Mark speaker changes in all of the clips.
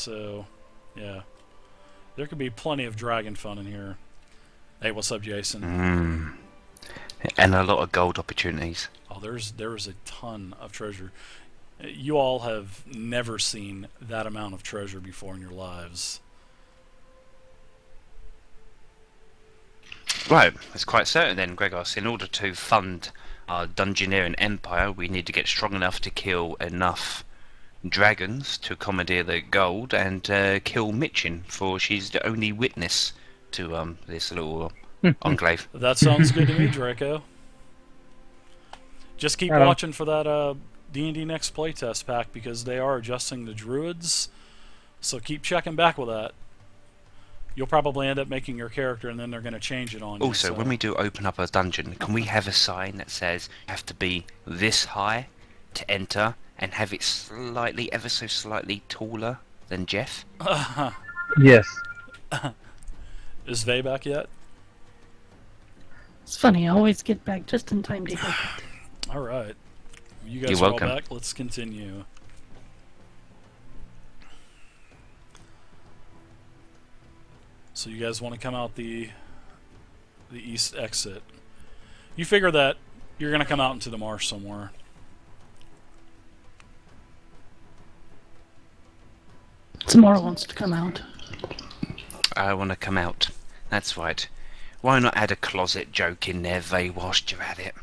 Speaker 1: so yeah, there could be plenty of dragon fun in here. Hey, what's up, Jason?
Speaker 2: And a lot of gold opportunities.
Speaker 1: Oh, there is a ton of treasure. You all have never seen that amount of treasure before in your lives.
Speaker 2: Right, it's quite certain then, Gregos. In order to fund our Dungeoneering empire, we need to get strong enough to kill enough dragons to commandeer the gold and kill Mitchin, for she's the only witness to this little enclave.
Speaker 1: That sounds good to me, Draco. Just keep
Speaker 3: Right on.
Speaker 1: watching for that D&D Next playtest pack because they are adjusting the druids. So keep checking back with that. You'll probably end up making your character and then they're going to change it on you.
Speaker 2: Also,
Speaker 1: So.
Speaker 2: when we do open up a dungeon, can we have a sign that says you have to be this high to enter and have it slightly, ever so slightly taller than Jeff?
Speaker 3: Yes.
Speaker 1: Is Vay back yet?
Speaker 4: It's funny, I always get back just in time to hear that.
Speaker 1: All right. You guys
Speaker 2: You're
Speaker 1: are all
Speaker 2: welcome.
Speaker 1: back. Let's continue. So you guys want to come out the east exit. You figure that you're going to come out into the marsh somewhere.
Speaker 4: Samara wants to come out.
Speaker 2: I want to come out. That's right. Why not add a closet joke in there, Vay, whilst you're at it?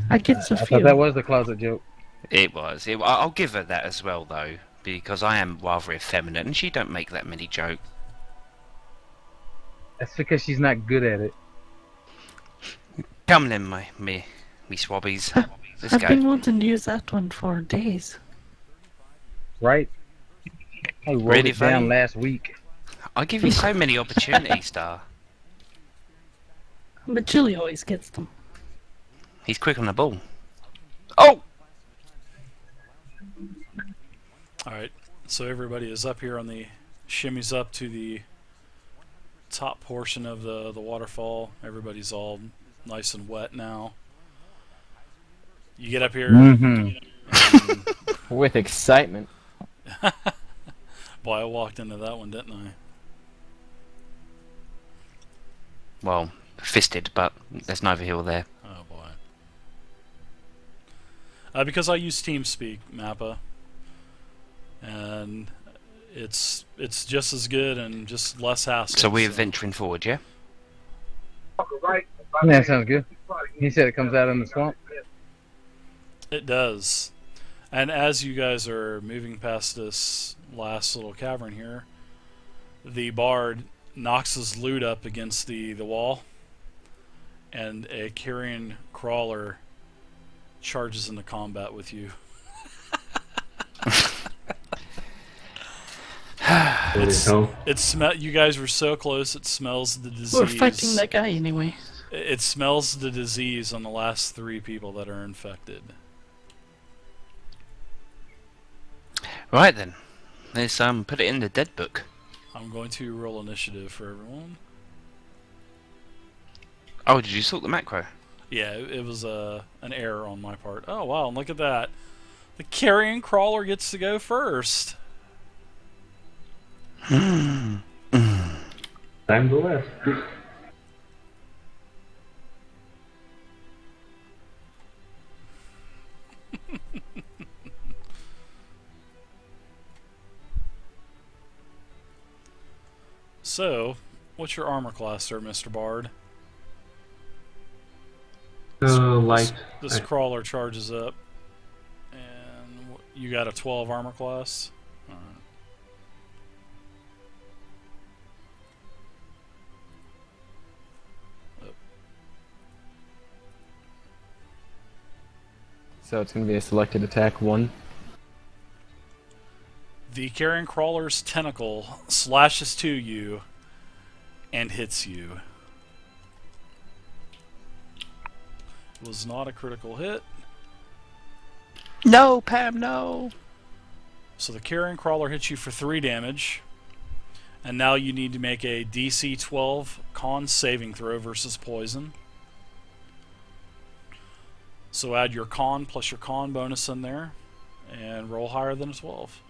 Speaker 4: I get a
Speaker 3: I
Speaker 4: few.
Speaker 3: thought that was the closet joke.
Speaker 2: It was. I'll give her that as well, though, because I am rather effeminate, and she don't make that many jokes.
Speaker 3: That's because she's not good at it.
Speaker 2: Come then, me swabbies. Let's
Speaker 4: I've
Speaker 2: go.
Speaker 4: been wanting to use that one for days.
Speaker 3: Right? I wrote
Speaker 2: Really,
Speaker 3: it down
Speaker 2: Vane?
Speaker 3: last week.
Speaker 2: I give you so many opportunities, Star.
Speaker 4: But Chili always gets them.
Speaker 2: He's quick on the ball. Oh!
Speaker 1: Alright, so everybody is up here on the shimmies up to the top portion of the waterfall. Everybody's all nice and wet now. You get up here.
Speaker 3: Mm-hmm.
Speaker 1: and-
Speaker 5: With excitement.
Speaker 1: Boy, I walked into that one, didn't I?
Speaker 2: Well, fisted, but there's neither here or there.
Speaker 1: Oh boy. Because I use TeamSpeak, Mappa, and it's just as good and just less hassle.
Speaker 2: So we're venturing forward, yeah?
Speaker 3: Yeah, sounds good. He said it comes out in the swamp.
Speaker 1: It does. And as you guys are moving past this last little cavern here, the bard knocks his loot up against the wall, and a carrion crawler charges into combat with you. You guys were so close. It smells the disease.
Speaker 4: We're fighting that guy anyway.
Speaker 1: It smells the disease on the last 3 people that are infected.
Speaker 2: Right then. Let's put it in the dead book.
Speaker 1: I'm going to roll initiative for everyone.
Speaker 2: Oh, did you sort the macro?
Speaker 1: Yeah, it was an error on my part. Oh wow, look at that. The carrion crawler gets to go first.
Speaker 6: Time to left.
Speaker 1: So, what's your armor class, sir, Mr. Bard?
Speaker 6: Light.
Speaker 1: This crawler charges up, and you got a 12 armor class. All right.
Speaker 5: So it's going to be a selected attack 1.
Speaker 1: The carrion crawler's tentacle slashes to you and hits you. It was not a critical hit.
Speaker 2: No, Pam, no!
Speaker 1: So the carrion crawler hits you for 3 damage. And now you need to make a DC 12 con saving throw versus poison. So add your con plus your con bonus in there and roll higher than a 12.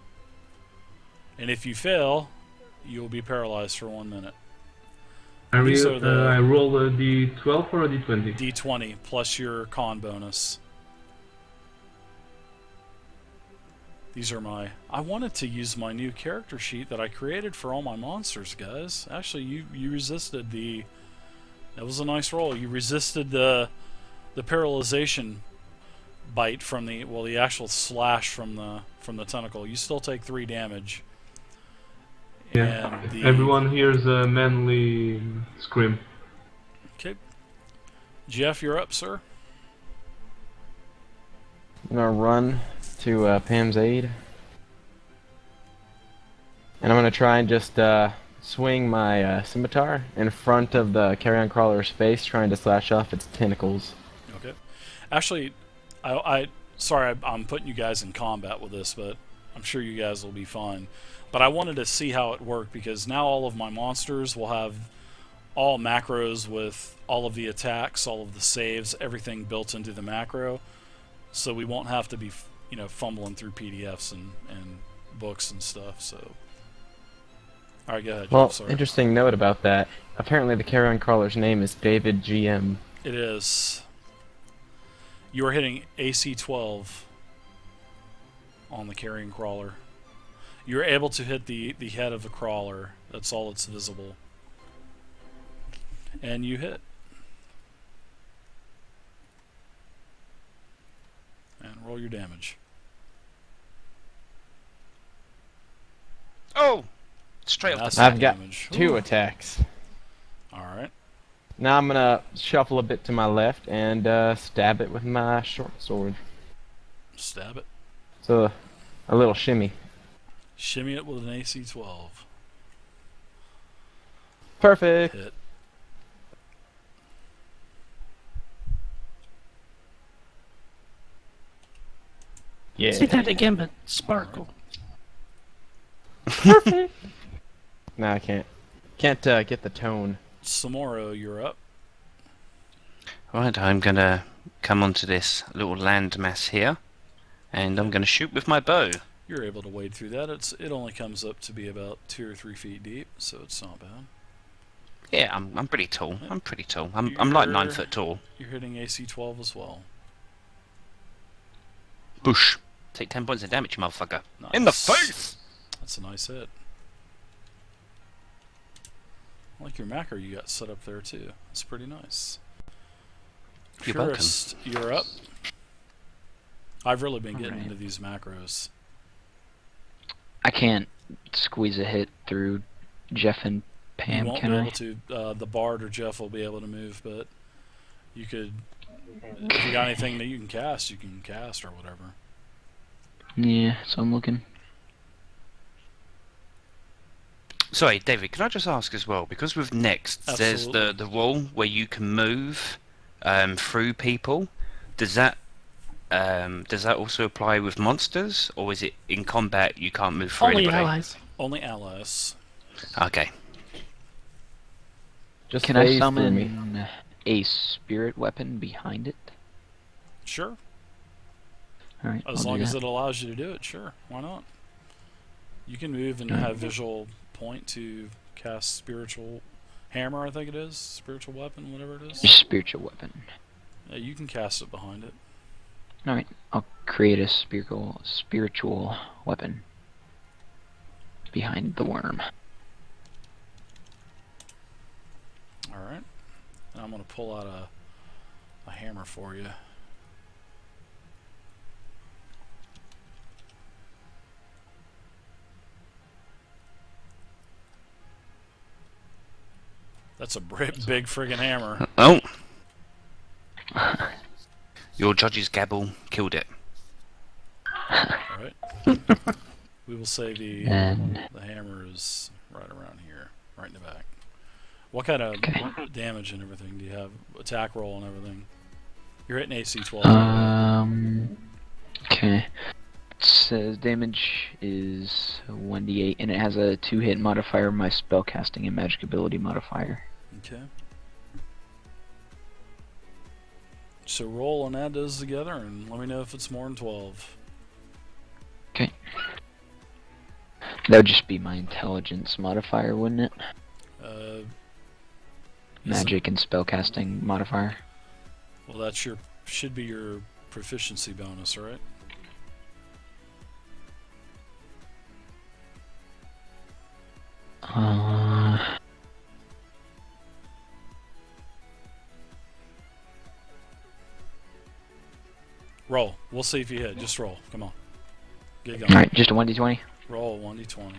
Speaker 1: And if you fail, you'll be paralyzed for 1 minute.
Speaker 6: I
Speaker 1: These are the-
Speaker 6: I roll a d12 or a d20?
Speaker 1: D20 plus your con bonus. These are my... I wanted to use my new character sheet that I created for all my monsters, guys. Actually, you resisted the... That was a nice roll. You resisted the paralyzation bite from the... Well, the actual slash from the tentacle. You still take 3 damage.
Speaker 6: Yeah.
Speaker 1: And the...
Speaker 6: Everyone hears a manly scream.
Speaker 1: Okay. Jeff, you're up, sir.
Speaker 5: I'm gonna run to Pam's aid. And I'm gonna try and just swing my scimitar in front of the carrion crawler's face, trying to slash off its tentacles.
Speaker 1: Okay. Actually, sorry I'm putting you guys in combat with this, but I'm sure you guys will be fine. But I wanted to see how it worked, because now all of my monsters will have all macros with all of the attacks, all of the saves, everything built into the macro. So we won't have to be, fumbling through PDFs and books and stuff. So, all right, go ahead.
Speaker 5: Well,
Speaker 1: Jeff, sorry.
Speaker 5: interesting note about that. Apparently the carrion crawler's name is David GM.
Speaker 1: It is. You are hitting AC 12 on the carrion crawler. You're able to hit the head of the crawler. That's all that's visible. And you hit. And roll your damage.
Speaker 2: Oh! Straight off
Speaker 1: That's
Speaker 2: the
Speaker 1: not
Speaker 5: I've got
Speaker 1: damage.
Speaker 5: 2
Speaker 1: Ooh.
Speaker 5: attacks.
Speaker 1: Alright.
Speaker 5: Now I'm gonna shuffle a bit to my left and stab it with my short sword.
Speaker 1: Stab it.
Speaker 5: So, a little shimmy.
Speaker 1: Shimmy it with an AC 12.
Speaker 5: Perfect!
Speaker 1: Hit.
Speaker 5: Yeah.
Speaker 4: Say that again, but sparkle.
Speaker 5: No, I can't. Can't get the tone.
Speaker 1: Samoro, you're up.
Speaker 2: Right, I'm gonna come onto this little landmass here, and I'm gonna shoot with my bow.
Speaker 1: You're able to wade through that. It only comes up to be about 2 or 3 feet deep, so it's not bad.
Speaker 2: Yeah, I'm pretty tall. I'm pretty tall. I'm like 9 foot tall.
Speaker 1: You're hitting AC 12 as well.
Speaker 2: Boosh. Take 10 points of damage, motherfucker.
Speaker 1: Nice.
Speaker 2: In the face!
Speaker 1: That's a nice hit. I like your macro you got set up there too. That's pretty nice.
Speaker 2: You're welcome.
Speaker 1: Purist, you're up. I've really been getting
Speaker 7: Alright.
Speaker 1: into these macros.
Speaker 7: I can't squeeze a hit through Jeff and Pam,
Speaker 1: You won't
Speaker 7: can
Speaker 1: be
Speaker 7: I?
Speaker 1: able to. The Bard or Jeff will be able to move, but you could. If you got anything that you can cast or whatever.
Speaker 7: Yeah, so I'm looking.
Speaker 2: Sorry, David, can I just ask as well, because with Next, there's
Speaker 1: Absolutely.
Speaker 2: the wall where you can move through people. Does that also apply with monsters, or is it in combat you can't move through
Speaker 4: Only
Speaker 2: anybody?
Speaker 4: allies.
Speaker 1: Only allies.
Speaker 2: Okay.
Speaker 5: Just
Speaker 7: Can I
Speaker 5: phase through me.
Speaker 7: summon a spirit weapon behind it?
Speaker 1: Sure.
Speaker 7: Alright,
Speaker 1: As long as it allows you to do it, sure. Why not? You can move and have visual point to cast spiritual hammer, I think it is. Spiritual weapon, whatever it is.
Speaker 7: Spiritual weapon.
Speaker 1: Yeah, you can cast it behind it.
Speaker 7: Alright, I'll create a spiritual weapon behind the worm.
Speaker 1: Alright. And I'm going to pull out a hammer for you. That's a big friggin' hammer.
Speaker 2: Oh. Your judge's gabble killed it.
Speaker 1: Alright. We will say
Speaker 7: And
Speaker 1: the hammer is right around here, right in the back. What kind of
Speaker 7: Okay.
Speaker 1: damage and everything do you have? Attack roll and everything. You're hitting AC 12.
Speaker 7: okay. It says damage is 1d8, and it has a 2-hit modifier, my spellcasting and magic ability modifier.
Speaker 1: Okay. So roll and add those together and let me know if it's more than 12.
Speaker 7: Okay. That would just be my intelligence modifier, wouldn't it?
Speaker 1: Is it-
Speaker 7: Magic and spellcasting modifier.
Speaker 1: Well, that's your should be your proficiency bonus, right?
Speaker 7: Uh,
Speaker 1: Roll. We'll see if you hit. Just roll. Come on. Get going.
Speaker 7: Alright, just a 1d20?
Speaker 1: Roll 1d20.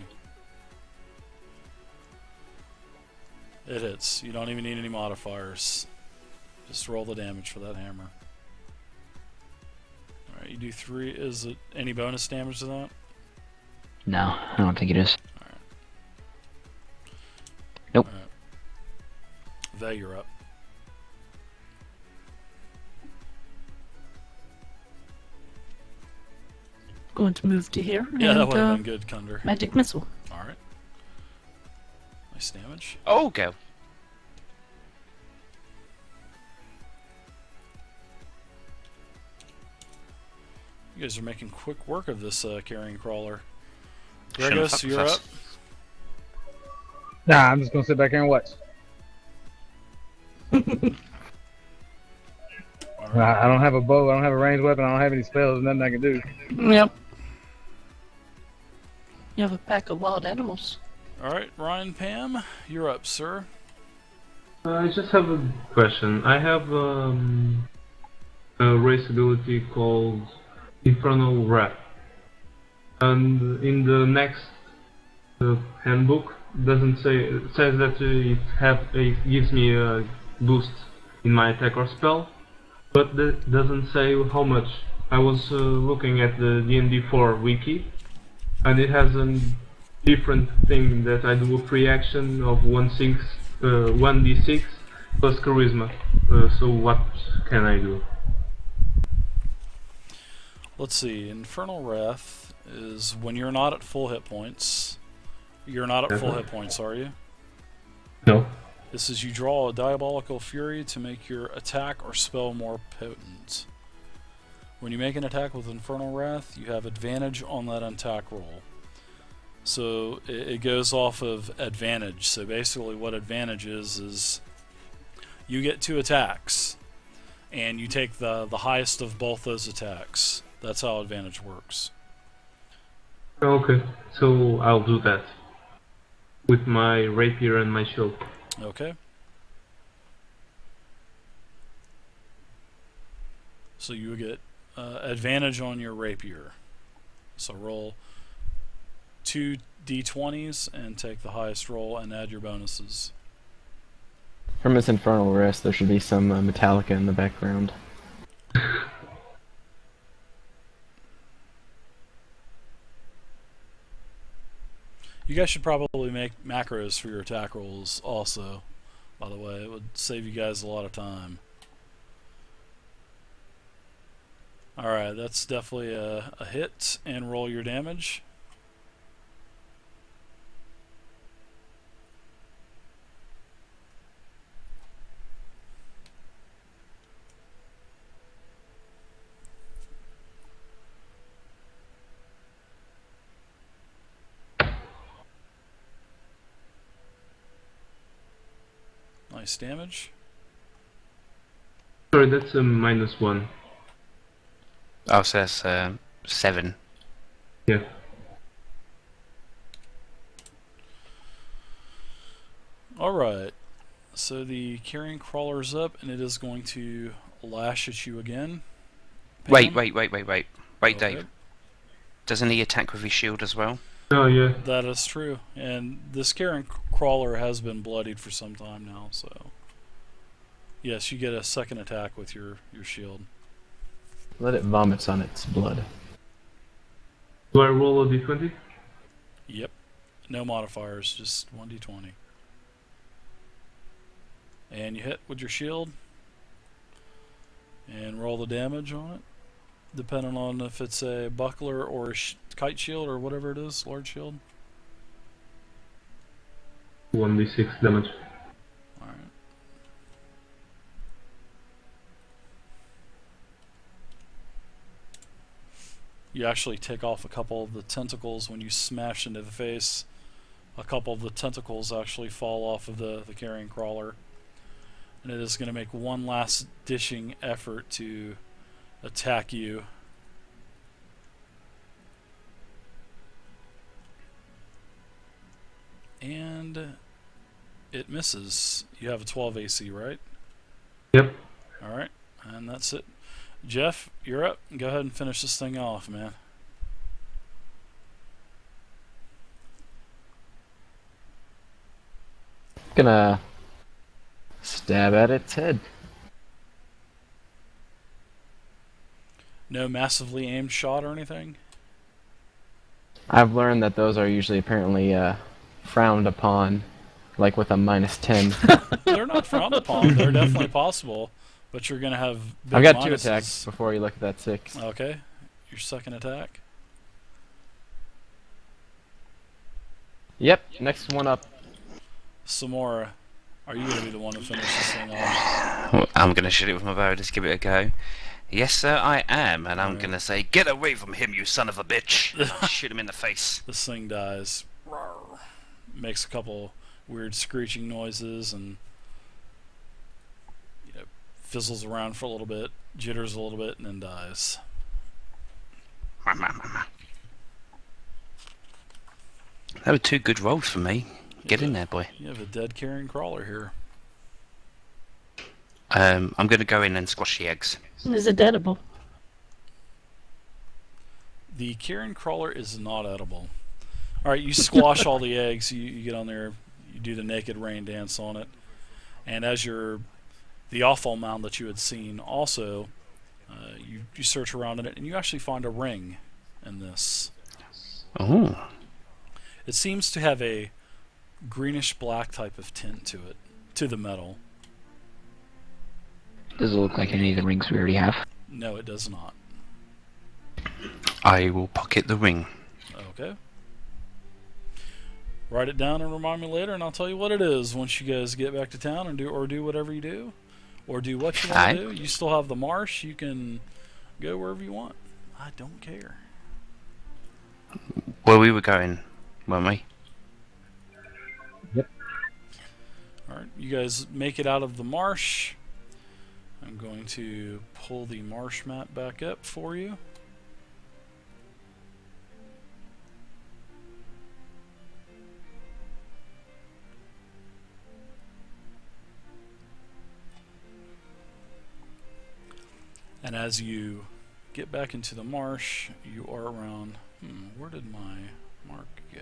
Speaker 1: It hits. You don't even need any modifiers. Just roll the damage for that hammer. Alright, you do 3. Is it any bonus damage to that?
Speaker 7: No, I don't think it is.
Speaker 1: Vay, you're up.
Speaker 4: Going to move to here.
Speaker 1: Yeah, that
Speaker 4: and,
Speaker 1: would have been good, Kunder.
Speaker 4: Magic missile.
Speaker 1: Alright. Nice damage.
Speaker 2: Oh, go.
Speaker 1: You guys are making quick work of this carrying crawler.
Speaker 2: Shouldn't
Speaker 1: Gregos,
Speaker 2: fuck
Speaker 1: you're
Speaker 2: with
Speaker 1: up.
Speaker 2: us.
Speaker 3: Nah, I'm just gonna sit back here and watch. I don't have a bow. I don't have a ranged weapon. I don't have any spells. Nothing I can do.
Speaker 4: Yep. You have a pack of wild animals.
Speaker 1: Alright, Ryan Pam, you're up, sir.
Speaker 6: I just have a question. I have a race ability called Infernal Wrath, and in the next handbook doesn't say, it says that it gives me a boost in my attack or spell, but that doesn't say how much. I was looking at the D&D 4 wiki, and it has a different thing that I do a free action of 1d6 plus charisma. So what can I do?
Speaker 1: Let's see. Infernal Wrath is when you're not at full hit points. You're not at full hit points, are you?
Speaker 6: No.
Speaker 1: This is you draw a Diabolical Fury to make your attack or spell more potent. When you make an attack with Infernal Wrath, you have advantage on that attack roll. So it goes off of advantage. So basically what advantage is you get 2 attacks, and you take the highest of both those attacks. That's how advantage works.
Speaker 6: Okay, so I'll do that with my rapier and my shield.
Speaker 1: Okay. So you get advantage on your rapier. So roll 2 d20s and take the highest roll and add your bonuses.
Speaker 5: From this infernal rest, there should be some Metallica in the background.
Speaker 1: You guys should probably make macros for your attack rolls also, by the way. It would save you guys a lot of time. Alright, that's definitely a hit, and roll your damage. Nice damage.
Speaker 6: Sorry, that's a -1.
Speaker 2: Oh, so that's 7.
Speaker 6: Yeah.
Speaker 1: Alright, so the carrion crawler's up, and it is going to lash at you again.
Speaker 2: Wait,
Speaker 1: Pam?
Speaker 2: wait,
Speaker 1: Okay.
Speaker 2: Dave. Doesn't he attack with his shield as well?
Speaker 6: Oh yeah.
Speaker 1: That is true, and this carrion crawler has been bloodied for some time now, so... Yes, you get a second attack with your shield.
Speaker 5: Let it vomit on its blood.
Speaker 6: Do I roll a d20?
Speaker 1: Yep. No modifiers, just 1d20. And you hit with your shield. And roll the damage on it. Depending on if it's a buckler or a kite shield or whatever it is, large shield.
Speaker 6: 1d6 damage.
Speaker 1: Alright. You actually take off a couple of the tentacles when you smash into the face. A couple of the tentacles actually fall off of the carrion crawler. And it is going to make one last dishing effort to attack you. And it misses. You have a 12 AC, right?
Speaker 6: Yep.
Speaker 1: Alright, and that's it. Jeff, you're up. Go ahead and finish this thing off, man.
Speaker 5: Gonna stab at its head.
Speaker 1: No massively aimed shot or anything?
Speaker 5: I've learned that those are usually apparently frowned upon, like with a -10.
Speaker 1: They're not frowned upon. They're definitely possible, but you're going to have big
Speaker 5: I've got 2
Speaker 1: minuses.
Speaker 5: attacks before you look at that 6.
Speaker 1: Okay. Your second attack.
Speaker 5: Yep, next one up.
Speaker 1: Samora, are you going to be the one to finish this thing off?
Speaker 2: I'm going to shoot it with my bow. Just give it a go. Yes, sir, I am. And I'm
Speaker 1: Alright.
Speaker 2: going to say, get away from him, you son of a bitch. And I'll shoot him in the face.
Speaker 1: This thing dies. Makes a couple weird screeching noises and fizzles around for a little bit, jitters a little bit, and then dies.
Speaker 2: That were 2 good rolls for me. Get in there, boy.
Speaker 1: You have a dead carrion crawler here.
Speaker 2: I'm going to go in and squash the eggs.
Speaker 4: Is it edible?
Speaker 1: The carrion crawler is not edible. Alright, you squash all the eggs, you get on there, you do the naked rain dance on it, and as the awful mound that you had seen also, you search around in it, and you actually find a ring in this.
Speaker 2: Oh.
Speaker 1: It seems to have a greenish-black type of tint to it, to the metal.
Speaker 7: Does it look like any of the rings we already have?
Speaker 1: No, it does not.
Speaker 2: I will pocket the ring.
Speaker 1: Okay. Write it down and remind me later, and I'll tell you what it is once you guys get back to town and do whatever you do, or do what you want to do. You still have the marsh. You can go wherever you want. I don't care.
Speaker 2: Where we were going, weren't we?
Speaker 1: All right, you guys make it out of the marsh. I'm going to pull the marsh map back up for you. And as you get back into the marsh, you are around... where did my mark go?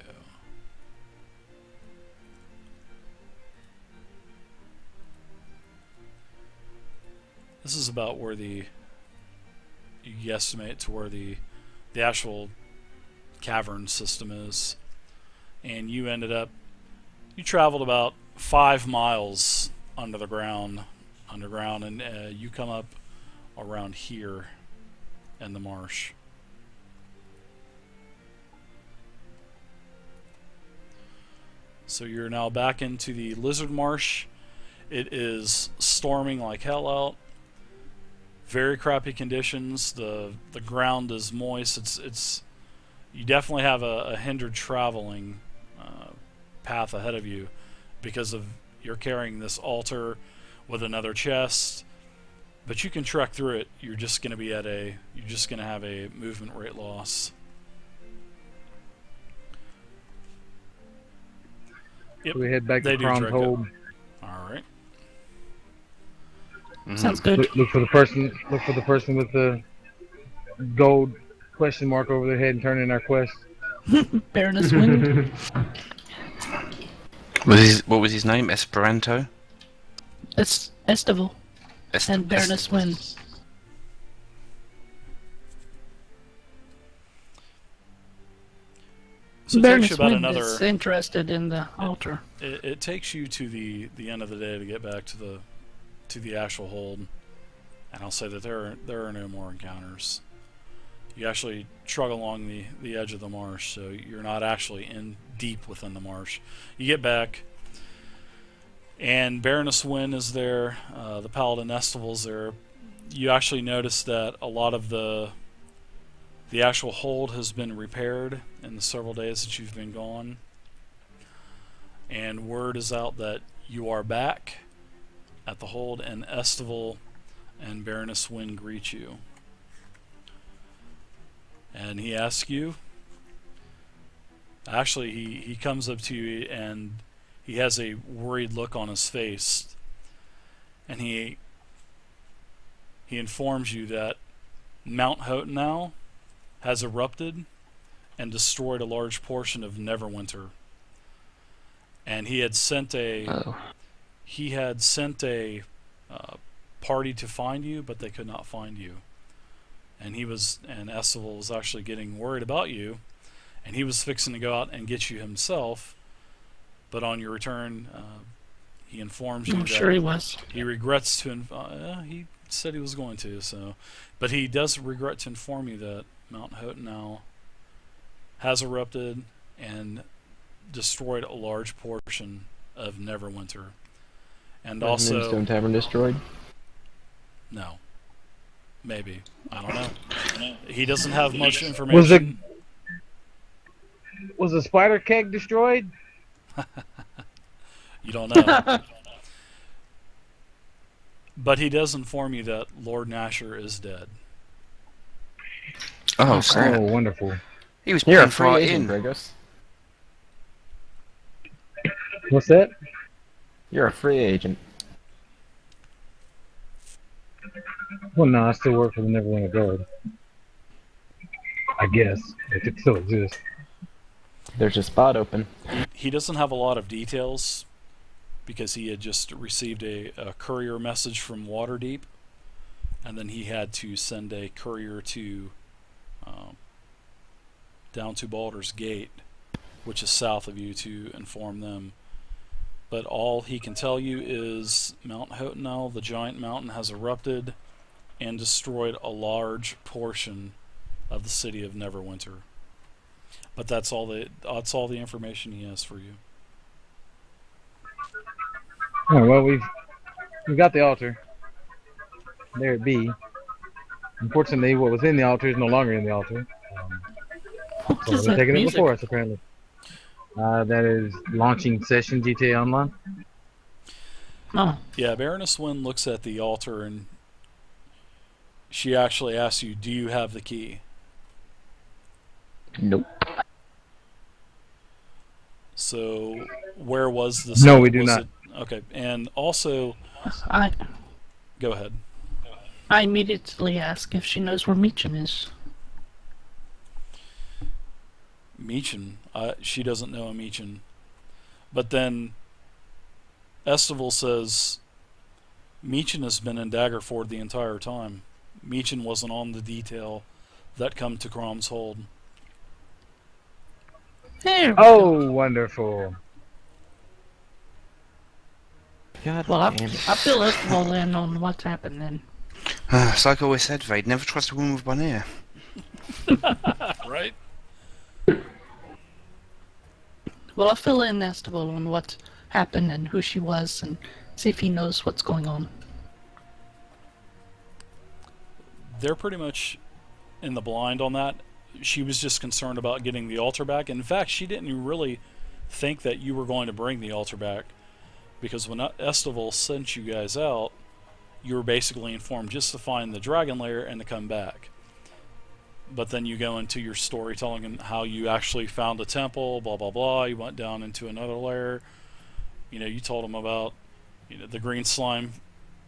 Speaker 1: This is about where you guesstimate to where the actual cavern system is. And you traveled about 5 miles underground, and you come up around here in the marsh. So you're now back into the lizard marsh. It is storming like hell out. Very crappy conditions. The ground is moist. It's you definitely have a hindered traveling path ahead of you because of you're carrying this altar with another chest. But you can trek through it. You're just going to have a movement rate loss. Yep.
Speaker 3: We head back
Speaker 1: They
Speaker 3: to
Speaker 1: do
Speaker 3: Kron's
Speaker 1: trek up.
Speaker 3: Hold.
Speaker 1: All right.
Speaker 4: Sounds good.
Speaker 3: Look for the person with the gold question mark over their head and turn in our quest.
Speaker 4: Baroness Wind.
Speaker 2: What was his name? Esperanto?
Speaker 4: It's Estival and Baroness Wind.
Speaker 1: So it takes you
Speaker 4: Baroness
Speaker 1: about
Speaker 4: Wind
Speaker 1: another.
Speaker 4: is interested in the altar.
Speaker 1: It takes you to the end of the day to get back to the actual hold, and I'll say that there are no more encounters. You actually trug along the edge of the marsh, so you're not actually in deep within the marsh. You get back, and Baroness Wynn is there. The Paladin Estival's there. You actually notice that a lot of the The actual hold has been repaired in the several days that you've been gone. And word is out that you are back at the hold, and Estival and Baroness Wynn greet you. And he asks you, actually he comes up to you and he has a worried look on his face, and he informs you that Mount Hotenau has erupted and destroyed a large portion of Neverwinter. And he had sent a party to find you, but they could not find you. And Estival was actually getting worried about you, and he was fixing to go out and get you himself. But on your return, he informs you
Speaker 4: I'm
Speaker 1: that
Speaker 4: sure he was.
Speaker 1: he regrets to. He said he was going to, but he does regret to inform you that Mount Hotenau has erupted and destroyed a large portion of Neverwinter. And
Speaker 5: Was
Speaker 1: also,
Speaker 5: Moonstone Tavern destroyed?
Speaker 1: no, maybe, I don't know. He doesn't have much information.
Speaker 3: Was the spider keg destroyed?
Speaker 1: You don't know. But he does inform you that Lord Nasher is dead.
Speaker 2: Oh, snap.
Speaker 3: Oh, wonderful.
Speaker 2: He was
Speaker 5: You're a
Speaker 2: paying for
Speaker 5: free
Speaker 2: our
Speaker 5: agent,
Speaker 2: in.
Speaker 5: Gregos.
Speaker 3: What's that?
Speaker 5: You're a free agent.
Speaker 3: Well, no, I still work for the Neverwinter Guard. I guess, if it still exists.
Speaker 5: There's a spot open.
Speaker 1: He doesn't have a lot of details because he had just received a courier message from Waterdeep, and then he had to send a courier to down to Baldur's Gate, which is south of you, to inform them. But all he can tell you is Mount Hotenau, the giant mountain, has erupted and destroyed a large portion of the city of Neverwinter. But that's all the information he has for you.
Speaker 3: Oh, well, we've got the altar. There it be. Unfortunately, what was in the altar is no longer in the altar.
Speaker 4: What
Speaker 3: So
Speaker 4: is
Speaker 3: they're
Speaker 4: that
Speaker 3: taking it
Speaker 4: music?
Speaker 3: before us, apparently. That is launching session GTA Online.
Speaker 4: Oh,
Speaker 1: Yeah, Baroness Wynn looks at the altar and she actually asks you, do you have the key?
Speaker 7: Nope.
Speaker 1: So, where was this?
Speaker 3: No, we do
Speaker 1: was
Speaker 3: not.
Speaker 1: it- okay, and also,
Speaker 4: I
Speaker 1: go ahead.
Speaker 4: immediately ask if she knows where Meechan is.
Speaker 1: Meechan, she doesn't know a Meechan. But then, Estival says, Meechan has been in Daggerford the entire time. Meechan wasn't on the detail that come to Crom's Hold.
Speaker 4: There.
Speaker 3: Oh, wonderful.
Speaker 5: God
Speaker 4: Well,
Speaker 5: damn it.
Speaker 4: I fill Estival in on what's happened then.
Speaker 2: It's like I always said, Vade, never trust a woman with one ear.
Speaker 1: Right?
Speaker 4: Well, I'll fill in Estival on what happened and who she was and see if he knows what's going on.
Speaker 1: They're pretty much in the blind on that. She was just concerned about getting the altar back. In fact, she didn't really think that you were going to bring the altar back, because when Estival sent you guys out, you were basically informed just to find the dragon lair and to come back. But then you go into your story telling him how you actually found a temple, blah blah blah. You went down into another lair. You know, you told him about, you know, the green slime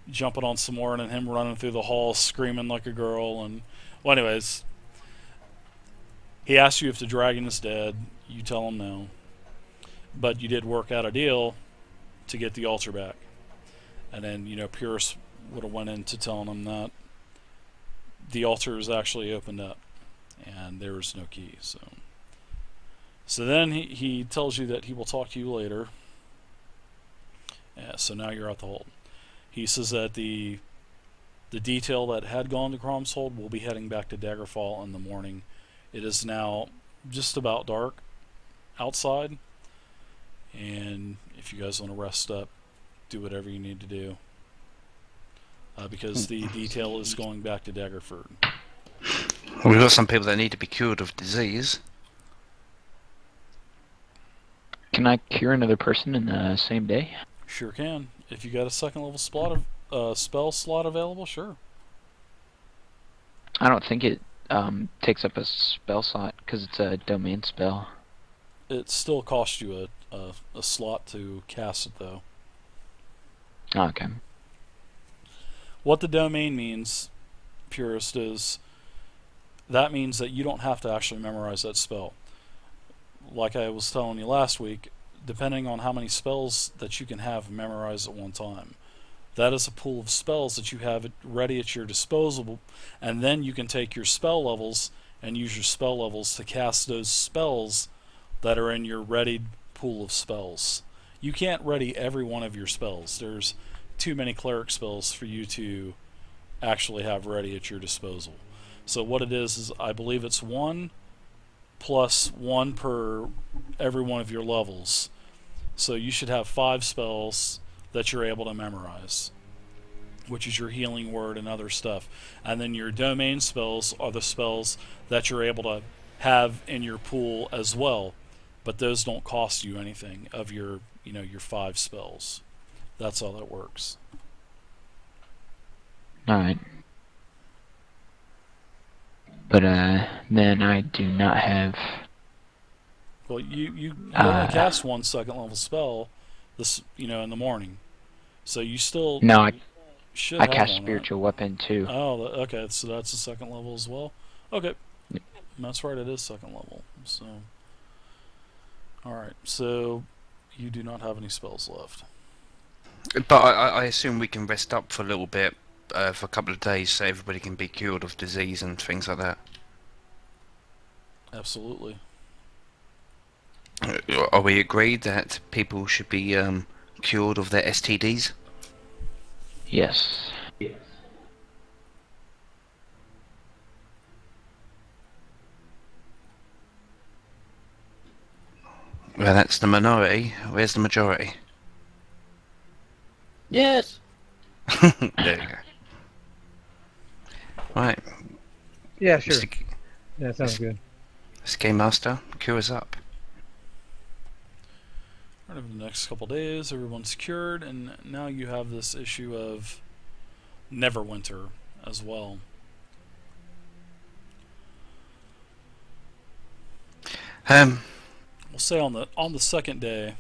Speaker 1: jumping on Somoran and him running through the halls screaming like a girl. And well, anyways, he asked you if the dragon is dead. You tell him no, but you did work out a deal to get the altar back. And then, you know, Pyrrhus would have went into telling him that the altar is actually opened up and there was no key. So then he tells you that he will talk to you later. So now you're at the hold. He says that the detail that had gone to Crom's Hold will be heading back to Daggerfall in the morning. It is now just about dark outside, and if you guys want to rest up, do whatever you need to do, because the detail is going back to Daggerford.
Speaker 2: We've got some people that need to be cured of disease.
Speaker 7: Can I cure another person in the same day?
Speaker 1: Sure can. If you got a second level spell slot available, sure.
Speaker 7: I don't think it takes up a spell slot because it's a domain spell.
Speaker 1: It still costs you a slot to cast it, though.
Speaker 7: Oh, okay.
Speaker 1: What the domain means, Purist, is that means that you don't have to actually memorize that spell. Like I was telling you last week, depending on how many spells that you can have memorized at one time. That is a pool of spells that you have ready at your disposal, and then you can take your spell levels and use your spell levels to cast those spells that are in your readied pool of spells. You can't ready every one of your spells. There's too many cleric spells for you to actually have ready at your disposal. So what it is I believe it's 1 plus 1 per every one of your levels. So you should have 5 spells that you're able to memorize, which is your healing word and other stuff. And then your domain spells are the spells that you're able to have in your pool as well, but those don't cost you anything of your, your 5 spells. That's how that works.
Speaker 7: Alright. But then I do not have...
Speaker 1: Well, you only cast 1 second level spell in the morning. So you still
Speaker 7: No,
Speaker 1: should
Speaker 7: I
Speaker 1: have
Speaker 7: cast
Speaker 1: one, right?
Speaker 7: spiritual weapon too.
Speaker 1: Oh, okay, so that's the second level as well? Okay.
Speaker 7: Yep.
Speaker 1: That's right, it is second level. So, alright, so you do not have any spells left.
Speaker 2: But I assume we can rest up for a little bit, for a couple of days, so everybody can be cured of disease and things like that.
Speaker 1: Absolutely.
Speaker 2: Are we agreed that people should be cured of their STDs?
Speaker 7: Yes.
Speaker 6: Yes.
Speaker 2: Well, that's the minority. Where's the majority?
Speaker 4: Yes.
Speaker 2: There you go. Right,
Speaker 3: Yeah, sure.
Speaker 2: Mr.
Speaker 3: Yeah, sounds good.
Speaker 2: Game Master, cure us up.
Speaker 1: Right, over the next couple days, everyone's cured, and now you have this issue of Neverwinter as well. We'll say on the second day,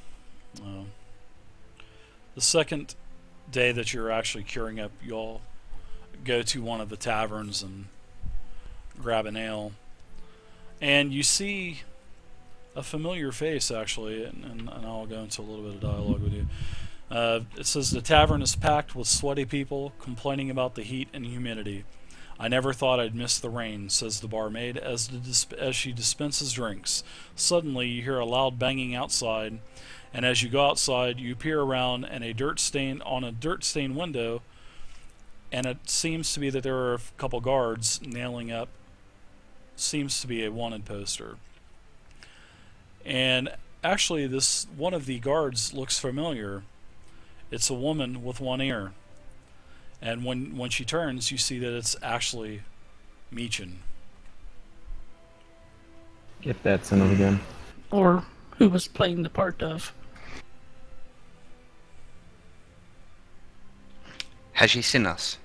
Speaker 1: the second day that you're actually curing up, you'll go to one of the taverns and grab an ale, and you see a familiar face actually, and I'll go into a little bit of dialogue with you. It says, the tavern is packed with sweaty people complaining about the heat and humidity. I never thought I'd miss the rain, says the barmaid as she dispenses drinks. Suddenly you hear a loud banging outside, and as you go outside you peer around and a dirt stained window, and it seems to be that there are a couple guards nailing up, seems to be a wanted poster. And actually this one of the guards looks familiar. It's a woman with one ear. And when she turns, you see that it's actually Meechin.
Speaker 5: Get that son of a gun.
Speaker 4: Or who was playing the part of.
Speaker 2: Has she seen us?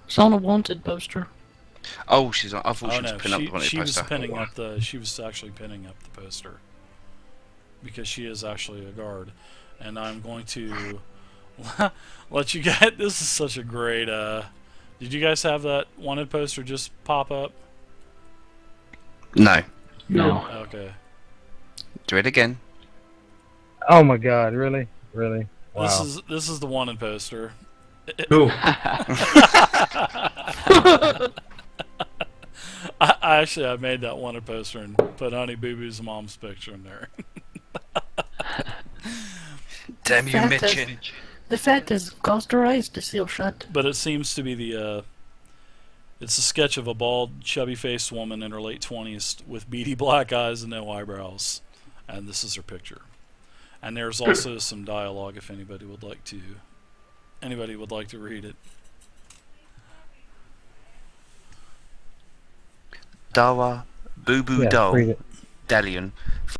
Speaker 4: It's on a wanted poster.
Speaker 2: Oh, she's on. I thought she was
Speaker 1: No,
Speaker 2: pinning up the one
Speaker 1: she was
Speaker 2: poster.
Speaker 1: pinning up she was actually pinning up the poster. Because she is actually a guard. And I'm going to let you get. This is such a great. Did you guys have that wanted poster just pop up?
Speaker 2: No.
Speaker 7: No.
Speaker 1: Okay.
Speaker 2: Do it again.
Speaker 3: Oh my God! Really? Really? Wow.
Speaker 1: This is the wanted poster.
Speaker 6: No.
Speaker 1: I made that wanted poster and put Honey Boo Boo's mom's picture in there.
Speaker 2: Damn you,
Speaker 4: Fact is-
Speaker 2: Mitchin.
Speaker 4: The fact is, it caused her eyes to seal shut.
Speaker 1: But it seems to be it's a sketch of a bald, chubby-faced woman in her late 20s with beady black eyes and no eyebrows, and this is her picture. And there's also some dialogue if anybody would like to read it.
Speaker 2: Dawa Boo Boo
Speaker 3: Yeah,
Speaker 2: Dol
Speaker 3: free to-
Speaker 2: Dalian